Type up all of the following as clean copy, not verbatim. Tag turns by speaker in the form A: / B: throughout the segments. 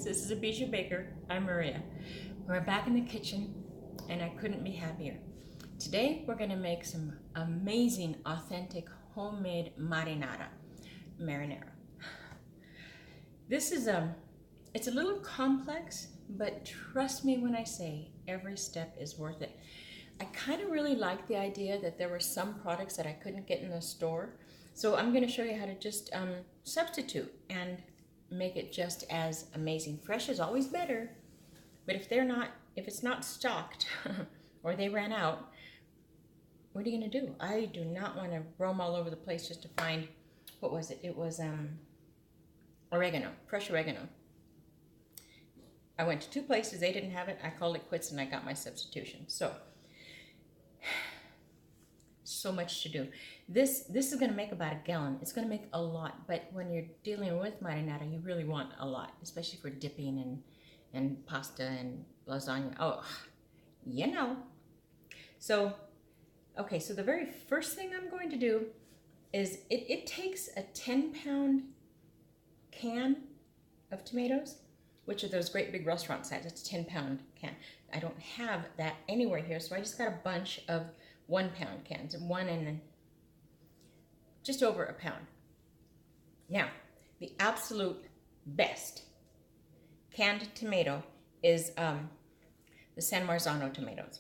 A: guys, this is a Bijou Baker. I'm Maria. We're back in the kitchen and I couldn't be happier. Today we're going to make some amazing, authentic, homemade marinara. This is it's a little complex, but trust me when I say every step is worth it. I kind of really like the idea that there were some products that I couldn't get in the store. So I'm going to show you how to just substitute and make it just as amazing. Fresh is always better, but if it's not stocked or they ran out, what are you going to do? I do not want to roam all over the place just to find, what was it? It was oregano, fresh oregano. I went to 2 places, they didn't have it. I called it quits and I got my substitution. So much to do. This is going to make about 1 gallon. It's going to make a lot, but when you're dealing with marinara, you really want a lot, especially for dipping and pasta and lasagna. Oh, you know. So, okay, so the very first thing I'm going to do is it takes a 10-pound can of tomatoes, which are those great big restaurant size. It's a 10-pound can. I don't have that anywhere here, so I just got a bunch of 1-pound cans, one and just over 1 pound. Now, the absolute best canned tomato is the San Marzano tomatoes.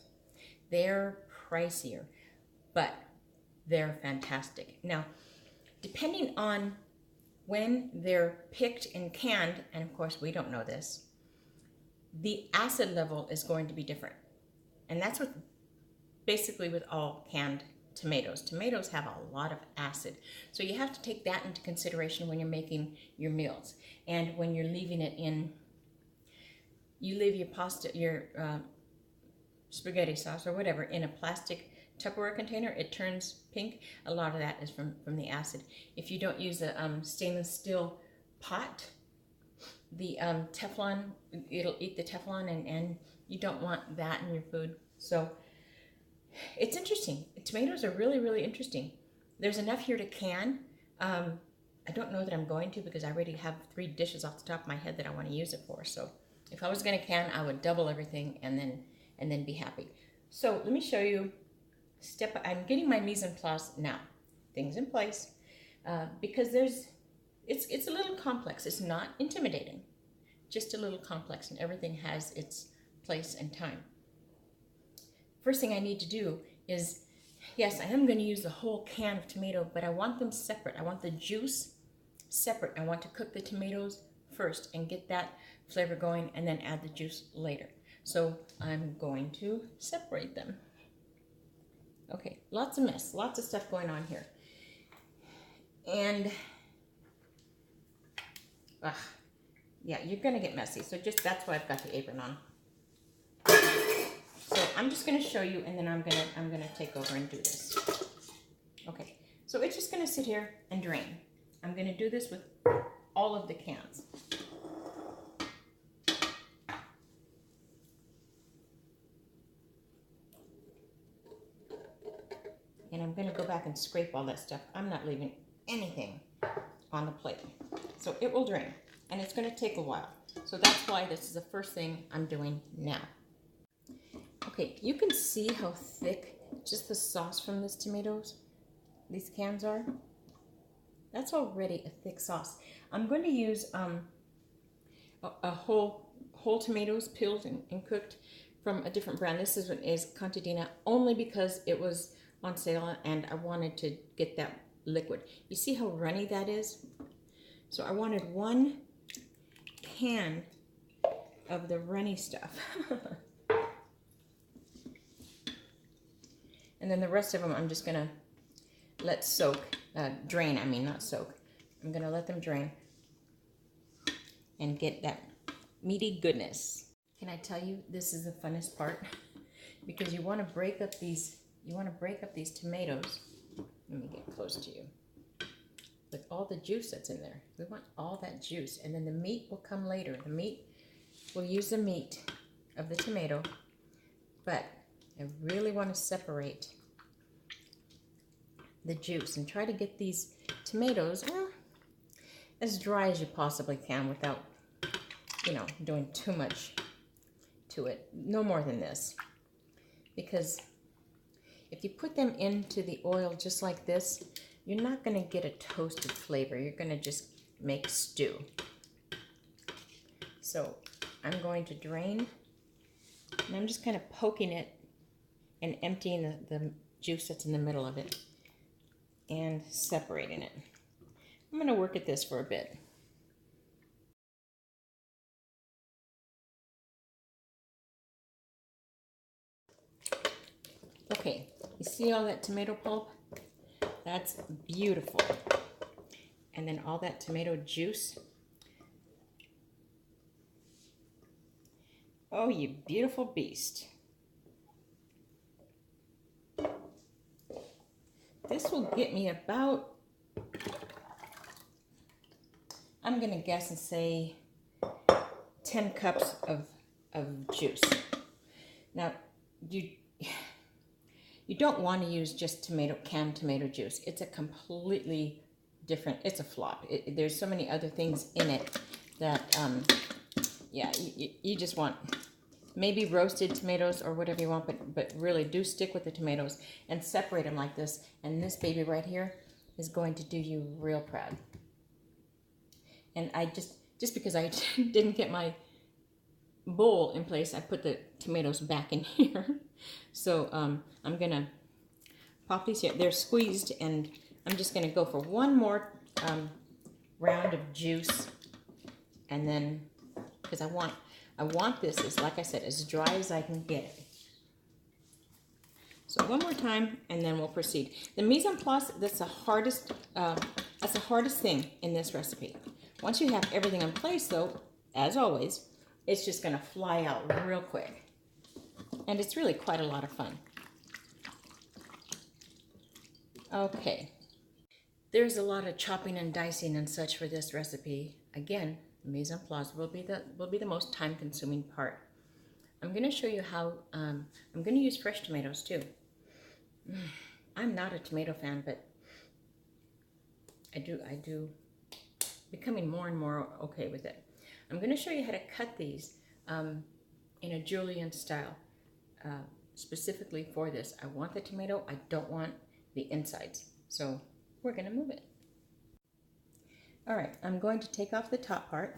A: They're pricier, but they're fantastic. Now, depending on when they're picked and canned, and of course we don't know this, the acid level is going to be different. And that's what basically with all canned tomatoes. Tomatoes have a lot of acid. So you have to take that into consideration when you're making your meals. And when you're leaving it in, you leave your pasta, your spaghetti sauce or whatever in a plastic Tupperware container, it turns pink. A lot of that is from the acid. If you don't use a stainless steel pot, the Teflon, it'll eat the Teflon and you don't want that in your food. So it's interesting. Tomatoes are really, really interesting. There's enough here to can. I don't know that I'm going to because I already have 3 dishes off the top of my head that I want to use it for. So if I was going to can, I would double everything and then be happy. So let me show you. I'm getting my mise en place now. Things in place because it's a little complex. It's not intimidating, just a little complex, and everything has its place and time. First thing I need to do is, yes, I am going to use the whole can of tomato, but I want them separate. I want the juice separate. I want to cook the tomatoes first and get that flavor going and then add the juice later. So I'm going to separate them. Okay, lots of mess, lots of stuff going on here. And, yeah, you're going to get messy. So that's why I've got the apron on. So I'm just going to show you, and then I'm going to take over and do this. Okay, so it's just going to sit here and drain. I'm going to do this with all of the cans. And I'm going to go back and scrape all that stuff. I'm not leaving anything on the plate. So it will drain, and it's going to take a while. So that's why this is the first thing I'm doing now. Okay, you can see how thick just the sauce from these these cans are. That's already a thick sauce. I'm going to use a whole tomatoes peeled and cooked from a different brand. This is Contadina, only because it was on sale and I wanted to get that liquid. You see how runny that is? So I wanted 1 can of the runny stuff. And then the rest of them I'm just gonna let drain, not soak. I'm gonna let them drain and get that meaty goodness. Can I tell you, this is the funnest part? Because you wanna break up these tomatoes. Let me get close to you. With all the juice that's in there. We want all that juice. And then the meat will come later. We'll use the meat of the tomato, but I really want to separate the juice and try to get these tomatoes as dry as you possibly can without you know, doing too much to it. No more than this. Because if you put them into the oil just like this, you're not going to get a toasted flavor. You're going to just make stew. So I'm going to drain, and I'm just kind of poking it and emptying the juice that's in the middle of it and separating it. I'm going to work at this for a bit. Okay, you see all that tomato pulp? That's beautiful. And then all that tomato juice. Oh, you beautiful beast. This will get me about, I'm going to guess and say 10 cups of juice. Now, you don't want to use just canned tomato juice. It's a completely different, it's a flop. There's so many other things in it that, yeah, you just want maybe roasted tomatoes or whatever you want, but really do stick with the tomatoes and separate them like this. And this baby right here is going to do you real proud. And I just because I didn't get my bowl in place, I put the tomatoes back in here. So I'm gonna pop these here. They're squeezed, and I'm just gonna go for one more round of juice, and then because I want this, as like I said, as dry as I can get it. So one more time, and then we'll proceed. The mise en place, that's the hardest thing in this recipe. Once you have everything in place, though, as always, it's just going to fly out real quick. And it's really quite a lot of fun. Okay. There's a lot of chopping and dicing and such for this recipe. Again, mise en place will be the most time-consuming part. I'm going to show you how. I'm going to use fresh tomatoes too. I'm not a tomato fan, but I do becoming more and more okay with it. I'm going to show you how to cut these in a julienne style, specifically for this. I want the tomato. I don't want the insides. So we're going to move it. All right, I'm going to take off the top part,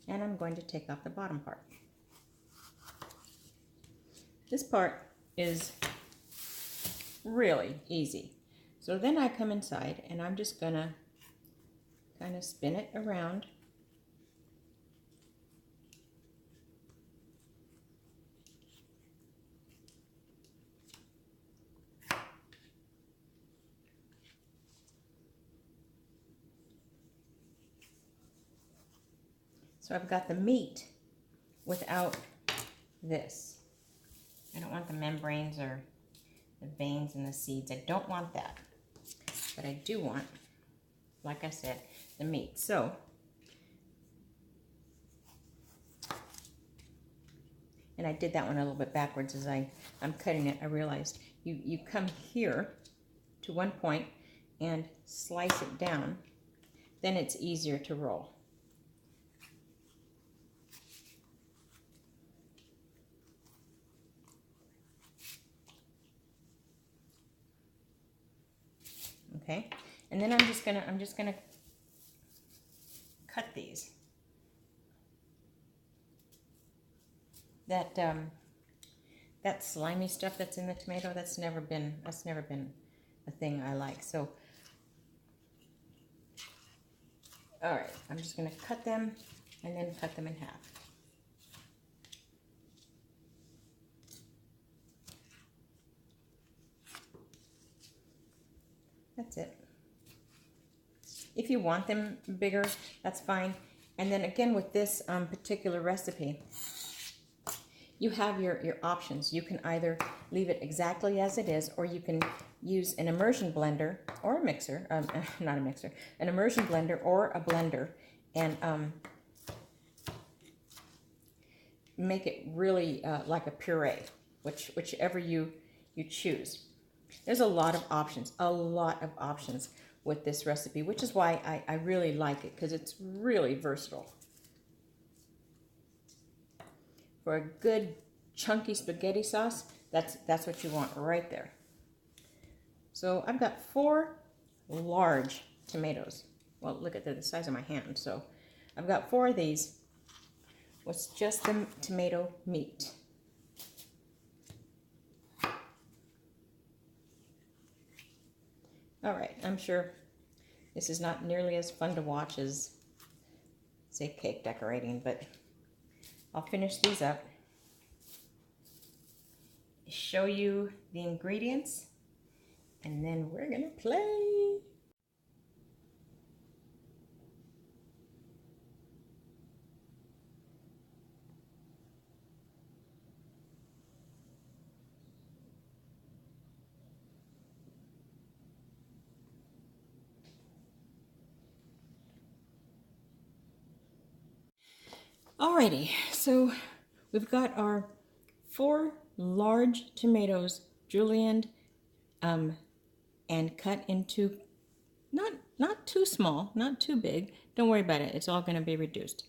A: and I'm going to take off the bottom part. This part is really easy. So then I come inside, and I'm just going to kind of spin it around. So I've got the meat without this. I don't want the membranes or the veins and the seeds. I don't want that. But I do want, like I said, the meat. So, and I did that one a little bit backwards as I'm cutting it. I realized you come here to one point and slice it down. Then it's easier to roll. Okay, and then I'm just gonna cut these. That slimy stuff that's in the tomato, that's never been a thing I like. So, all right, I'm just gonna cut them and then cut them in half. That's it. If you want them bigger, that's fine. And then again with this particular recipe, you have your options. You can either leave it exactly as it is, or you can use an immersion blender or a mixer, not a mixer, an immersion blender or a blender, and make it really like a puree, whichever you choose. There's a lot of options with this recipe, which is why I really like it, because it's really versatile. for a good chunky spaghetti sauce, that's what you want right there. So I've got 4 large tomatoes. Well, look at the size of my hand. So I've got 4 of these with just the tomato meat. All right, I'm sure this is not nearly as fun to watch as, say, cake decorating, but I'll finish these up, show you the ingredients, and then we're gonna play. Alrighty, so we've got our 4 large tomatoes julienned and cut into not too small, not too big. Don't worry about it. It's all going to be reduced.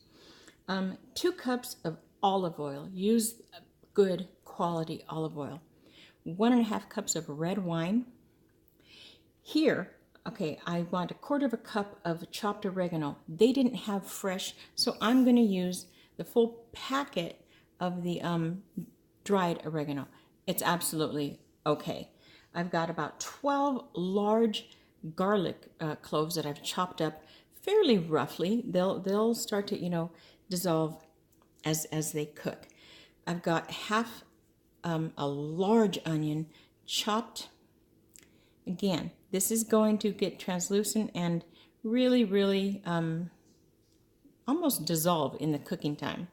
A: 2 cups of olive oil. Use good quality olive oil. 1.5 cups of red wine. Here, okay, I want 1/4 cup of chopped oregano. They didn't have fresh, so I'm going to use the full packet of the dried oregano. It's absolutely okay. I've got about 12 large garlic cloves that I've chopped up fairly roughly. They'll start to, dissolve as they cook. I've got half a large onion chopped. Again, this is going to get translucent and really, really almost dissolve in the cooking time.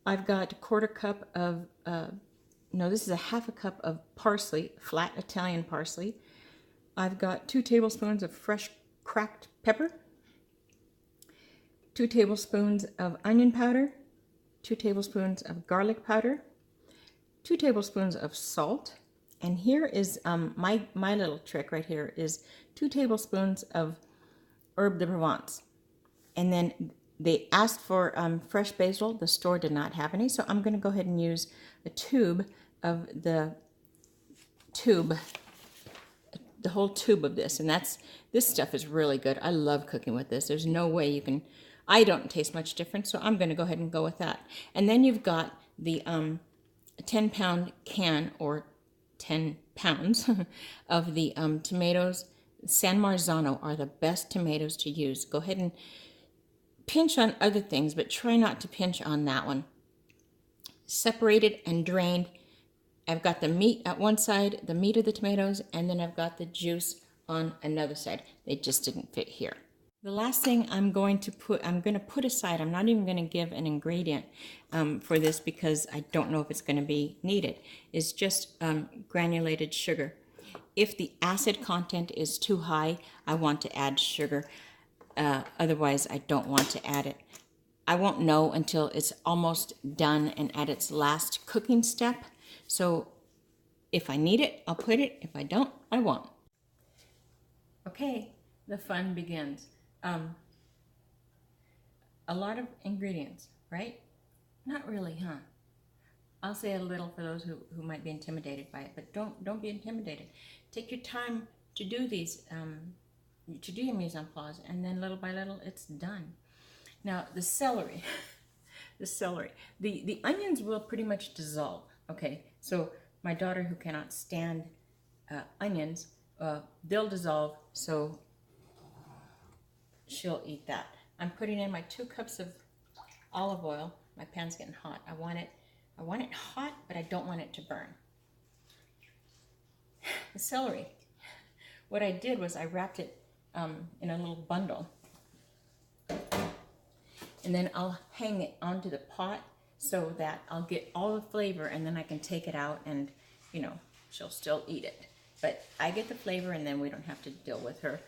A: I've got 1/4 cup of, this is a 1/2 cup of parsley, flat Italian parsley. I've got 2 tablespoons of fresh cracked pepper, 2 tablespoons of onion powder, 2 tablespoons of garlic powder, 2 tablespoons of salt, and here is my little trick right here is 2 tablespoons of herb de Provence. And then they asked for fresh basil. The store did not have any, so I'm going to go ahead and use a tube of the whole tube of this. And this stuff is really good. I love cooking with this. There's no way you can, I don't taste much different, so I'm going to go ahead and go with that. And then you've got the 10-pound can, or 10 pounds of the tomatoes. San Marzano are the best tomatoes to use. Go ahead and pinch on other things, but try not to pinch on that one. Separated and drained. I've got the meat at one side, the meat of the tomatoes, and then I've got the juice on another side. They just didn't fit here. The last thing I'm going to put aside, I'm not even going to give an ingredient for this because I don't know if it's going to be needed, is just granulated sugar. If the acid content is too high, I want to add sugar. Otherwise, I don't want to add it. I won't know until it's almost done and at its last cooking step. So if I need it, I'll put it. If I don't, I won't. Okay, the fun begins. A lot of ingredients, right? Not really, huh? I'll say a little for those who might be intimidated by it, but don't be intimidated. Take your time to do these, to do your mise en place, and then little by little, it's done. Now, the celery, the onions will pretty much dissolve, okay? So my daughter, who cannot stand onions, they'll dissolve, so she'll eat that. I'm putting in my 2 cups of olive oil. My pan's getting hot. I want it hot, but I don't want it to burn. The celery, what I did was I wrapped it in a little bundle, and then I'll hang it onto the pot so that I'll get all the flavor, and then I can take it out and, she'll still eat it. But I get the flavor, and then we don't have to deal with her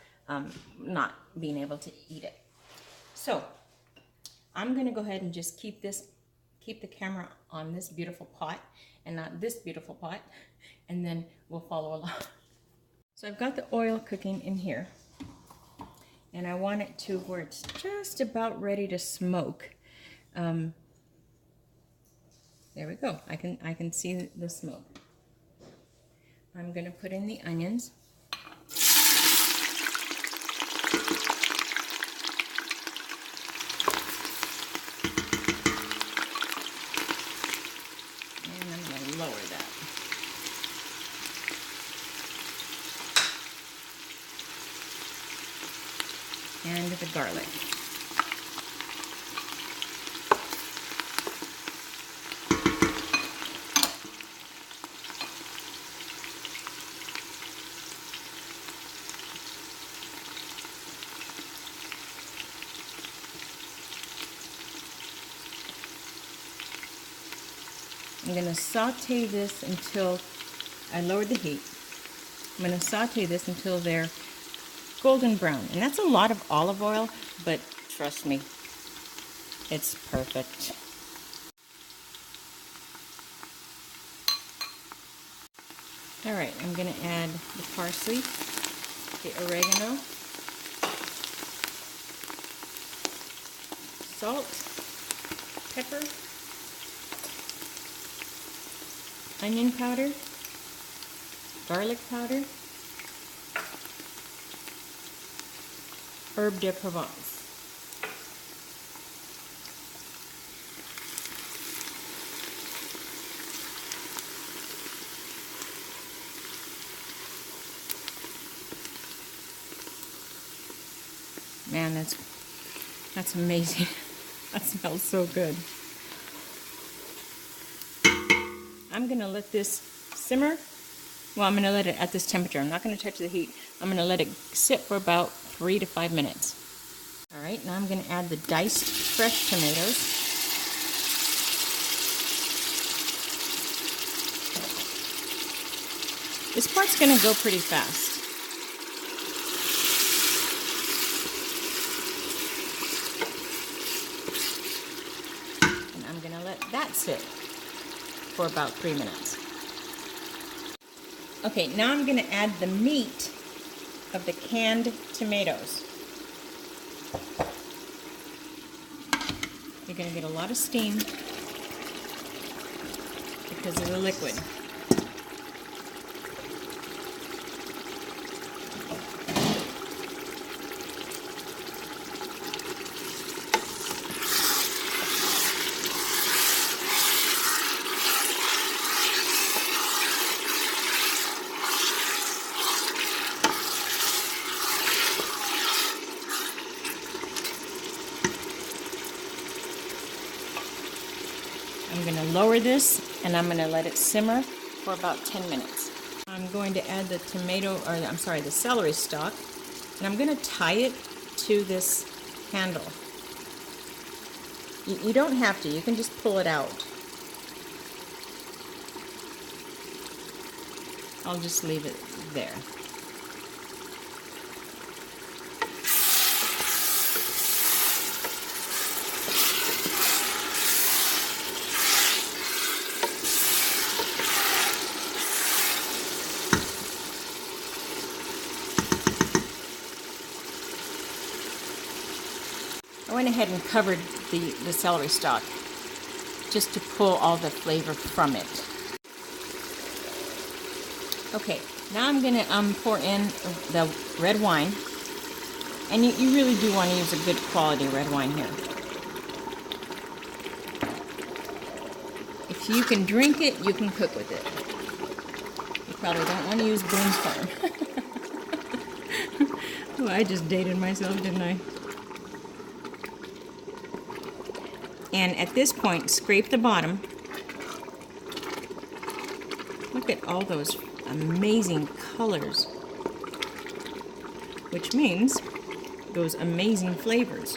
A: not being able to eat it. So I'm going to go ahead and just keep the camera on this beautiful pot and not this beautiful pot, and then we'll follow along. So I've got the oil cooking in here, and I want it to where it's just about ready to smoke. There we go. I can see the smoke. I'm going to put in the onions. And I'm going to lower that. And the garlic. I'm going to saute this until I lowered the heat. I'm going to saute this until they're golden brown. And that's a lot of olive oil, but trust me, it's perfect. All right, I'm going to add the parsley, the oregano, salt, pepper, onion powder, garlic powder, herb de Provence. Man, that's amazing. That smells so good. I'm going to let this simmer. Well, I'm going to let it at this temperature. I'm not going to touch the heat. I'm going to let it sit for about 3 to 5 minutes. All right, now I'm going to add the diced fresh tomatoes. This part's going to go pretty fast. And I'm going to let that sit for about 3 minutes. Okay, now I'm going to add the meat of the canned tomatoes. You're going to get a lot of steam because of the liquid. I'm going to lower this and I'm going to let it simmer for about 10 minutes. I'm going to add the the celery stalk, and I'm going to tie it to this handle. You don't have to, you can just pull it out. I'll just leave it there. I went ahead and covered the celery stalk just to pull all the flavor from it. Okay, now I'm going to pour in the red wine. And you really do want to use a good quality red wine here. If you can drink it, you can cook with it. You probably don't want to use Boone's Farm. Well, I just dated myself, didn't I? And at this point, scrape the bottom. Look at all those amazing colors, which means those amazing flavors.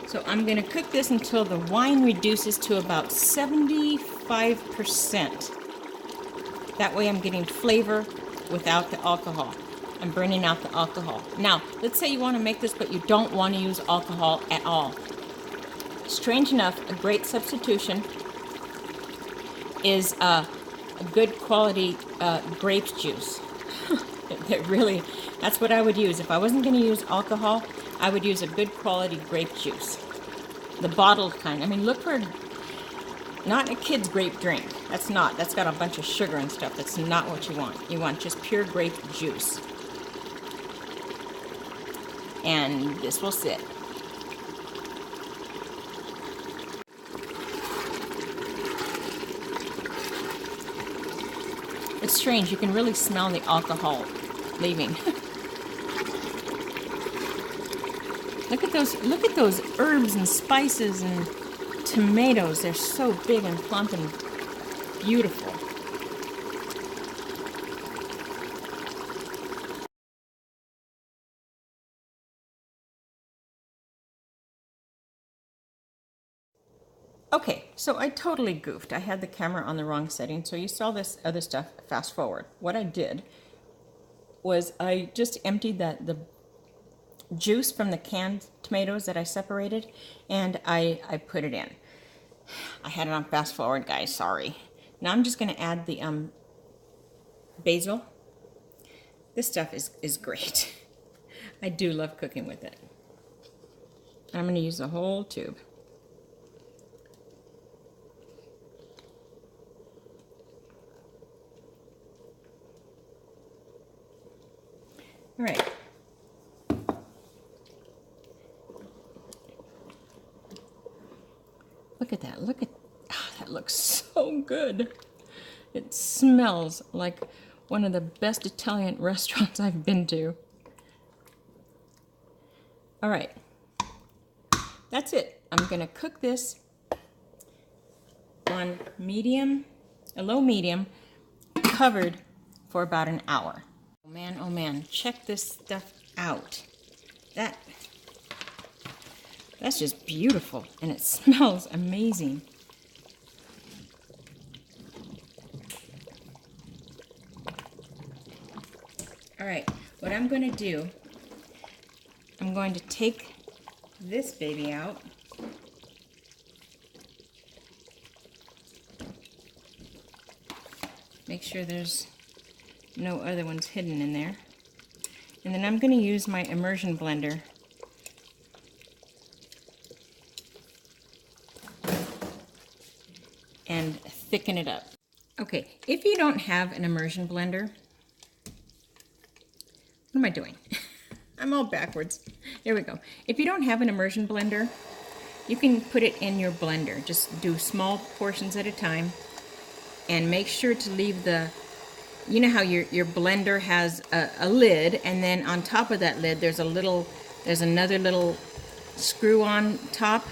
A: So I'm going to cook this until the wine reduces to about 75%. That way I'm getting flavor without the alcohol. I'm burning out the alcohol. Now, let's say you want to make this, but you don't want to use alcohol at all. Strange enough, a great substitution is a good quality grape juice. That's what I would use. If I wasn't going to use alcohol, I would use a good quality grape juice. the bottled kind. I mean, look for not a kid's grape drink. That's got a bunch of sugar and stuff. That's not what you want. You want just pure grape juice. And this will sit. It's strange, you can really smell the alcohol leaving. Look at those herbs and spices and tomatoes. They're so big and plump and beautiful. Okay, so I totally goofed. I had the camera on the wrong setting, so you saw this other stuff fast forward. What I did was I just emptied the juice from the canned tomatoes that I separated, and I put it in. I had it on fast forward, guys, sorry. Now I'm just going to add the basil. This stuff is great. I do love cooking with it. I'm going to use the whole tube. All right. Look at that. Look at, oh, that looks so good. It smells like one of the best Italian restaurants I've been to. All right. That's it. I'm going to cook this on a low medium, covered for about an hour. Oh man, check this stuff out. That's just beautiful, and it smells amazing. All right, what I'm going to do, I'm going to take this baby out. Make sure there's no other ones hidden in there. And then I'm going to use my immersion blender and thicken it up. Okay, if you don't have an immersion blender, what am I doing? I'm all backwards. Here we go. If you don't have an immersion blender, you can put it in your blender. Just do small portions at a time, and make sure to leave the, you know how your blender has a lid, and then on top of that lid there's another little screw on top.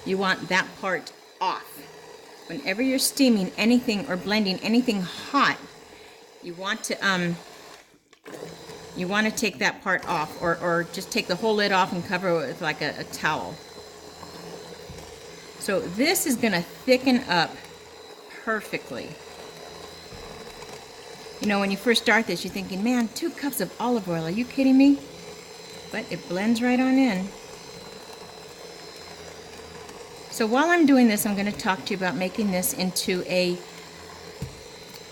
A: You want that part off. Whenever you're steaming anything or blending anything hot, you want to take that part off, or just take the whole lid off and cover it with like a towel. So this is going to thicken up perfectly. You know, when you first start this, you're thinking, man, 2 cups of olive oil, are you kidding me? But it blends right on in. So while I'm doing this, I'm going to talk to you about making this into a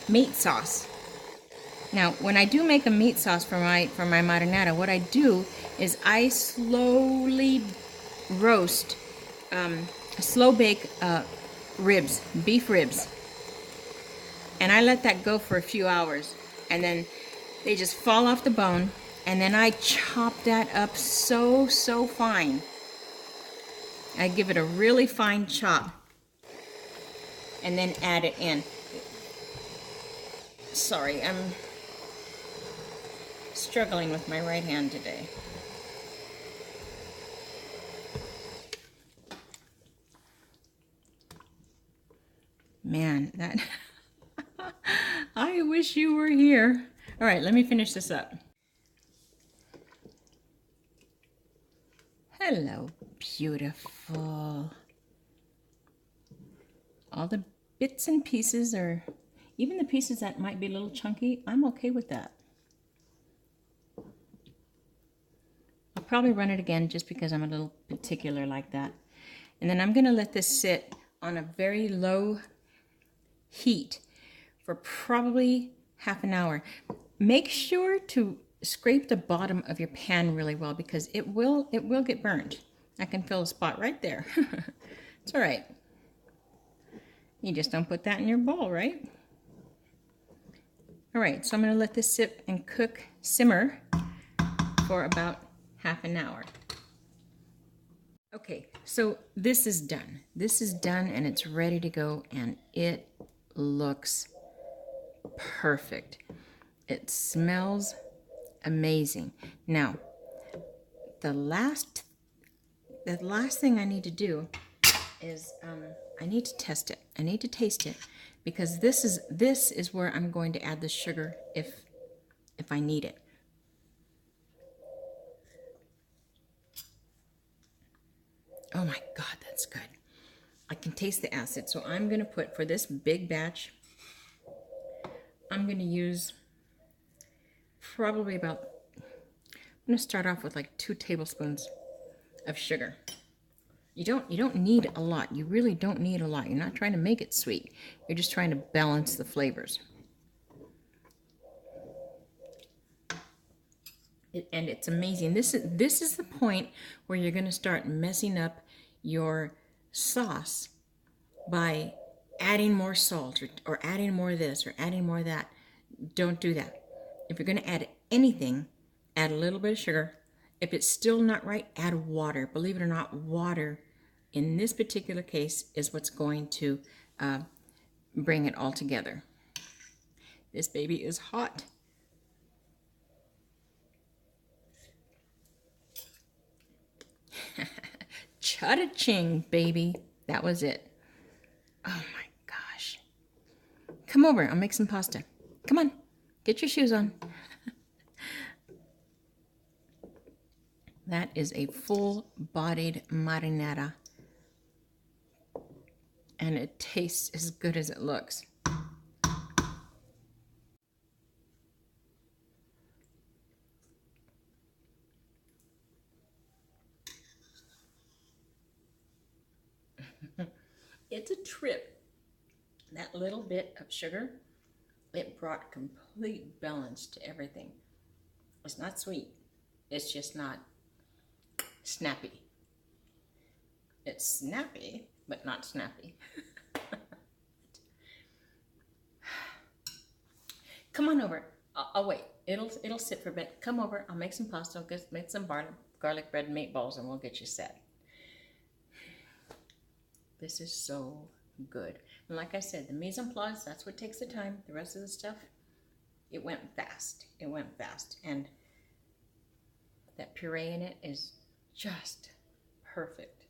A: meat sauce. Now, when I do make a meat sauce for my marinara, what I do is I slowly roast, slow bake ribs, beef ribs. And I let that go for a few hours, and then they just fall off the bone, and then I chop that up so fine. I give it a really fine chop, and then add it in. Sorry, I'm struggling with my right hand today. Man, that... I wish you were here. All right, let me finish this up. Hello, beautiful. All the bits and pieces, or even the pieces that might be a little chunky, I'm okay with that. I'll probably run it again just because I'm a little particular like that. And then I'm going to let this sit on a very low heat for probably half an hour. Make sure to scrape the bottom of your pan really well, because it will get burned. I can fill a spot right there. It's all right. You just don't put that in your bowl, right? All right, so I'm going to let this sit and simmer for about half an hour. Okay, so this is done. This is done and it's ready to go, and it looks perfect. It smells amazing. Now, the last thing I need to do is I need to test it. I need to taste it, because this is where I'm going to add the sugar if I need it. Oh my God, that's good. I can taste the acid. So I'm going to put, for this big batch, I'm going to use probably about, I'm going to start off with like 2 tablespoons of sugar. You don't need a lot. You really don't need a lot. You're not trying to make it sweet. You're just trying to balance the flavors. And it's amazing. This is the point where you're going to start messing up your sauce by adding more salt or adding more of this or adding more of that. Don't do that. If you're going to add anything, add a little bit of sugar. If it's still not right, add water. Believe it or not, water in this particular case is what's going to bring it all together. This baby is hot. Cha-ching, baby. That was it. Oh my gosh. Come over, I'll make some pasta. Come on, get your shoes on. That is a full-bodied marinara. And it tastes as good as it looks. It's a trip. That little bit of sugar, it brought complete balance to everything. It's not sweet. It's just not snappy. It's snappy, but not snappy. Come on over. I'll wait. It'll sit for a bit. Come over. I'll make some pasta. I'll make some garlic bread and meatballs, and we'll get you set. This is so good. And like I said, the mise en place, that's what takes the time. The rest of the stuff, it went fast. It went fast. And that puree in it is just perfect.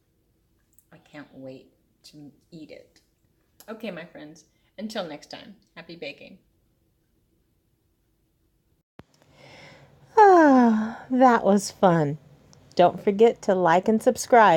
A: I can't wait to eat it. Okay, my friends, until next time, happy baking.
B: Ah, that was fun. Don't forget to like and subscribe.